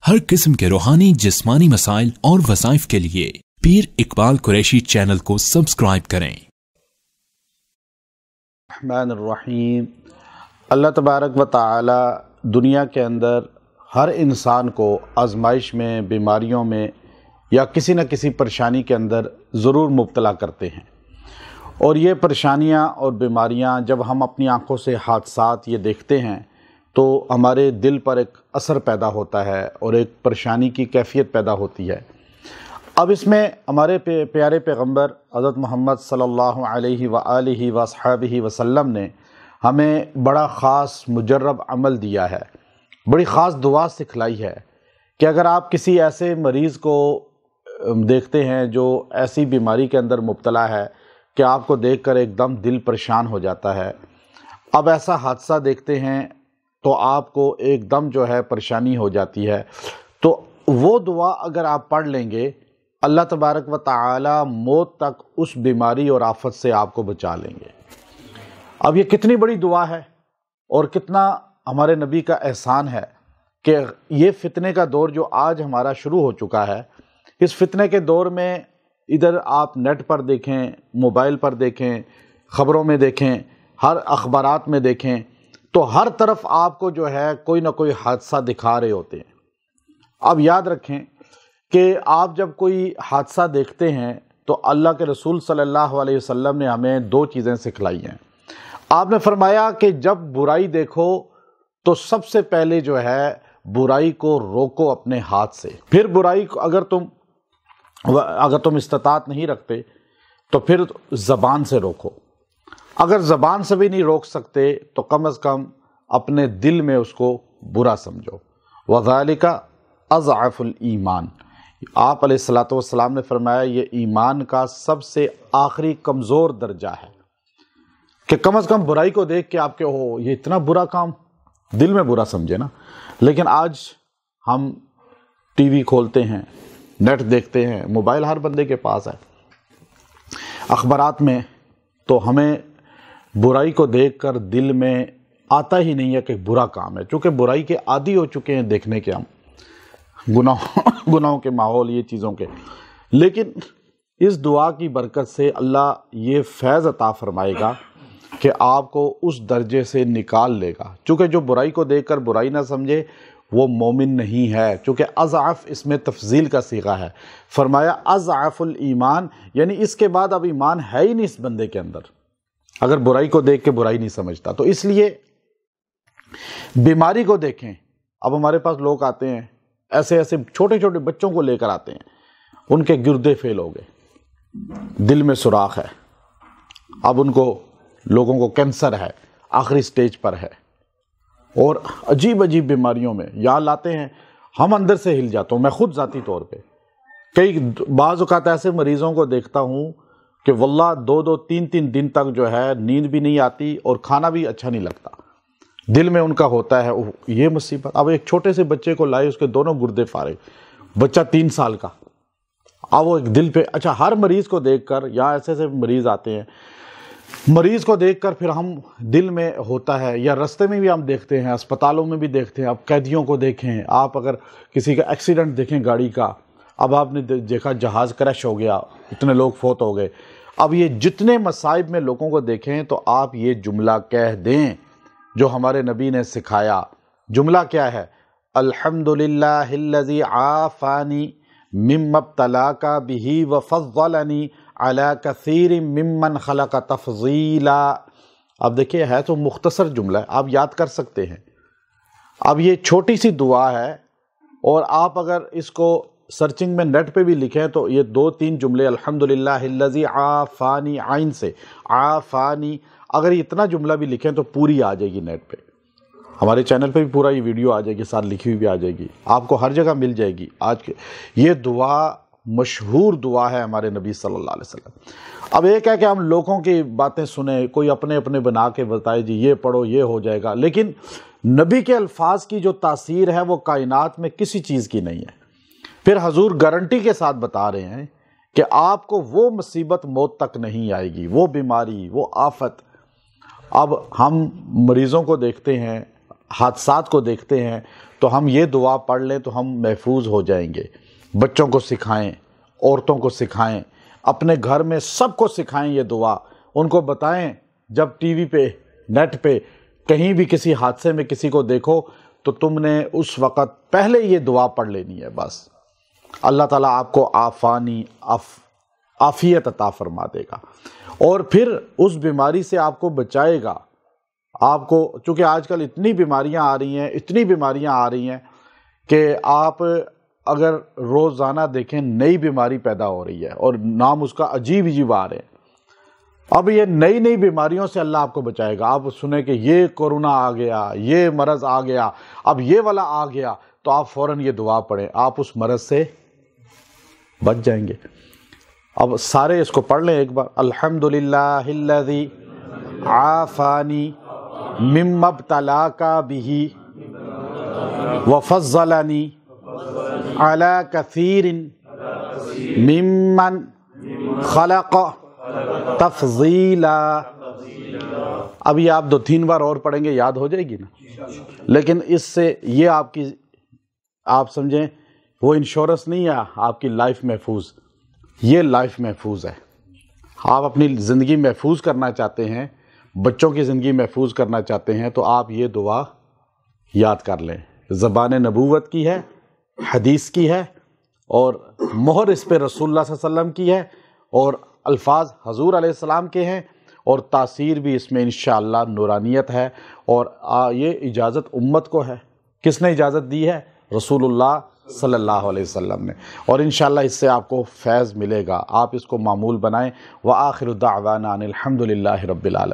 हर किस्म के रूहानी जिस्मानी मसाइल और वज़ाइफ के लिए पीर इकबाल कुरैशी चैनल को सब्सक्राइब करें। रहमानिर्रहीम। अल्लाह तबारक व तआला दुनिया के अंदर हर इंसान को आजमाइश में, बीमारियों में या किसी न किसी परेशानी के अंदर ज़रूर मुब्तला करते हैं। और ये परेशानियां और बीमारियां जब हम अपनी आँखों से हादसात ये देखते हैं तो हमारे दिल पर एक असर पैदा होता है और एक परेशानी की कैफियत पैदा होती है। अब इसमें हमारे प्यारे पैगंबर हज़रत मोहम्मद सल्लल्लाहु अलैहि व आलिहि व अस्हाबिहि वसल्लम ने हमें बड़ा ख़ास मुजर्रब अमल दिया है, बड़ी ख़ास दुआ सिखलाई है कि अगर आप किसी ऐसे मरीज़ को देखते हैं जो ऐसी बीमारी के अंदर मुब्तला है कि आपको देखकर एकदम दिल परेशान हो जाता है, अब ऐसा हादसा देखते हैं तो आपको एकदम जो है परेशानी हो जाती है, तो वो दुआ अगर आप पढ़ लेंगे अल्लाह तबारक व तआला मौत तक उस बीमारी और आफत से आपको बचा लेंगे। अब ये कितनी बड़ी दुआ है और कितना हमारे नबी का एहसान है कि ये फितने का दौर जो आज हमारा शुरू हो चुका है, इस फितने के दौर में इधर आप नेट पर देखें, मोबाइल पर देखें, ख़बरों में देखें, हर अखबारात में देखें तो हर तरफ आपको जो है कोई ना कोई हादसा दिखा रहे होते हैं। अब याद रखें कि आप जब कोई हादसा देखते हैं तो अल्लाह के रसूल सल्लल्लाहु अलैहि वसल्लम ने हमें दो चीज़ें सिखलाई हैं। आपने फरमाया कि जब बुराई देखो तो सबसे पहले जो है बुराई को रोको अपने हाथ से, फिर बुराई को अगर तुम इस्तात नहीं रखते तो फिर ज़बान से रोको। अगर ज़बान से भी नहीं रोक सकते तो कम अज़ कम अपने दिल में उसको बुरा समझो। वज़ालिका अज़अफ़ुल ईमान। आप अलैहिस्सलातु वस्सलाम ने फरमाया ये ईमान का सबसे आखिरी कमज़ोर दर्जा है कि कम अज़ कम बुराई को देख के आपके हो ये इतना बुरा काम, दिल में बुरा समझे ना। लेकिन आज हम टीवी खोलते हैं, नेट देखते हैं, मोबाइल हर बंदे के पास है, अखबारात में, तो हमें बुराई को देखकर दिल में आता ही नहीं है कि बुरा काम है। चूँकि बुराई के आदी हो चुके हैं देखने के हम, गुनाहों के माहौल, ये चीज़ों के। लेकिन इस दुआ की बरकत से अल्लाह ये फैज़ अता फरमाएगा कि आपको उस दर्जे से निकाल लेगा। चूँकि जो बुराई को देखकर बुराई ना समझे वो मोमिन नहीं है। चूँकि अज़अफ़ इसमें तफज़ील का सीगा है, फरमाया अज़अफ़ुल ईमान, यानी इसके बाद अब ईमान है ही नहीं इस बंदे के अंदर अगर बुराई को देख के बुराई नहीं समझता। तो इसलिए बीमारी को देखें। अब हमारे पास लोग आते हैं, ऐसे ऐसे छोटे छोटे बच्चों को लेकर आते हैं, उनके गुर्दे फेल हो गए, दिल में सुराख है, अब उनको लोगों को कैंसर है, आखिरी स्टेज पर है, और अजीब अजीब बीमारियों में यहाँ लाते हैं, हम अंदर से हिल जाते हैं। मैं खुद ज़ाती तौर पे कई बाज़ औक़ात ऐसे मरीज़ों को देखता हूँ कि वल्लाह 2-2, 3-3 दिन तक जो है नींद भी नहीं आती और खाना भी अच्छा नहीं लगता। दिल में उनका होता है ये मुसीबत। अब एक छोटे से बच्चे को लाए, उसके दोनों गुर्दे फारे, बच्चा 3 साल का, अब वो एक दिल पे। अच्छा, हर मरीज़ को देखकर, यहाँ ऐसे ऐसे मरीज़ आते हैं, मरीज़ को देखकर फिर हम दिल में होता है, या रास्ते में भी हम देखते हैं, अस्पतालों में भी देखते हैं। अब कैदियों को देखें, आप अगर किसी का एक्सीडेंट देखें गाड़ी का, अब आपने देखा जहाज़ क्रैश हो गया, इतने लोग फौत हो गए। अब ये जितने मसाइब में लोगों को देखें तो आप ये जुमला कह दें जो हमारे नबी ने सिखाया। जुमला क्या है? अल्हम्दुलिल्लाहिल्लज़ी आफ़ानी मिम्मब्तलाका बिही व फ़ज़्ज़लनी अला कसीरिम मिम्मन खलक़ तफ़ज़ीला। अब देखिए, है तो मुख्तसर जुमला है, आप याद कर सकते हैं। अब ये छोटी सी दुआ है और आप अगर इसको सर्चिंग में नेट पे भी लिखें तो ये 2-3 जुमले, अल्हम्दुलिल्लाहिल्लज़ी आफ़ानी, आइन से आफ़ानी, अगर इतना जुमला भी लिखें तो पूरी आ जाएगी नेट पे। हमारे चैनल पे भी पूरा ये वीडियो आ जाएगी, साथ लिखी हुई भी आ जाएगी, आपको हर जगह मिल जाएगी। आज के ये दुआ मशहूर दुआ है हमारे नबी सल्लल्लाहु अलैहि वसल्लम। अब एक है कि हम लोगों की बातें सुने, कोई अपने अपने बना के बताए जी ये पढ़ो ये हो जाएगा, लेकिन नबी के अल्फाज की जो तासीर है वो कायनात में किसी चीज़ की नहीं है। फिर हजूर गारंटी के साथ बता रहे हैं कि आपको वो मुसीबत मौत तक नहीं आएगी, वो बीमारी, वो आफत। अब हम मरीज़ों को देखते हैं, حادثات کو دیکھتے ہیں تو ہم یہ دعا پڑھ لیں تو ہم محفوظ ہو جائیں گے۔ بچوں کو سکھائیں، عورتوں کو سکھائیں، اپنے گھر میں سب کو سکھائیں یہ دعا، ان کو بتائیں جب ٹی وی پہ، نیٹ پہ کہیں بھی کسی حادثے میں کسی کو دیکھو تو تم نے اس وقت پہلے یہ دعا پڑھ لینی ہے بس۔ اللہ تعالیٰ آپ کو عافیت عطا فرما دے گا اور پھر اس بیماری سے آپ کو بچائے گا۔ آپ کو چونکہ آج کل اتنی بیماریاں آ رہی ہیں کہ آپ اگر روزانہ دیکھیں نئی بیماری پیدا ہو رہی ہے اور نام اس کا عجیب عجیب آ رہے ہیں۔ اب یہ نئی بیماریوں سے اللہ آپ کو بچائے گا۔ آپ سنیں کہ یہ کورونا آ گیا، یہ مرض آ گیا، اب یہ والا آ گیا، تو آپ فوراً یہ دعا پڑھیں، آپ اس مرض سے بچ جائیں گے۔ اب سارے اس کو پڑھ لیں ایک بار۔ الحمدللہ الذی عافانی مما ابتلاک بہ وفضلنی علی کثیر ممن خلق تفضیلا۔ ابھی آپ 2-3 بار اور پڑھیں گے، یاد ہو جائے گی نا۔ لیکن اس سے یہ آپ سمجھیں وہ انشورنس نہیں ہے آپ کی لائف محفوظ، یہ لائف محفوظ ہے۔ آپ اپنی زندگی محفوظ کرنا چاہتے ہیں، بچوں کی زندگی محفوظ کرنا چاہتے ہیں تو آپ یہ دعا یاد کر لیں۔ زبان نبوت کی ہے، حدیث کی ہے، اور مہر اس پہ رسول اللہ صلی اللہ علیہ وسلم کی ہے، اور الفاظ حضور علیہ السلام کے ہیں، اور تاثیر بھی اس میں انشاءاللہ نورانیت ہے۔ اور یہ اجازت امت کو ہے۔ کس نے اجازت دی ہے؟ رسول اللہ صلی اللہ علیہ وسلم نے۔ اور انشاءاللہ اس سے آپ کو فیض ملے گا۔ آپ اس کو معمول بنائیں۔ وآخر دعوانا ان الحمد للہ رب العالمین۔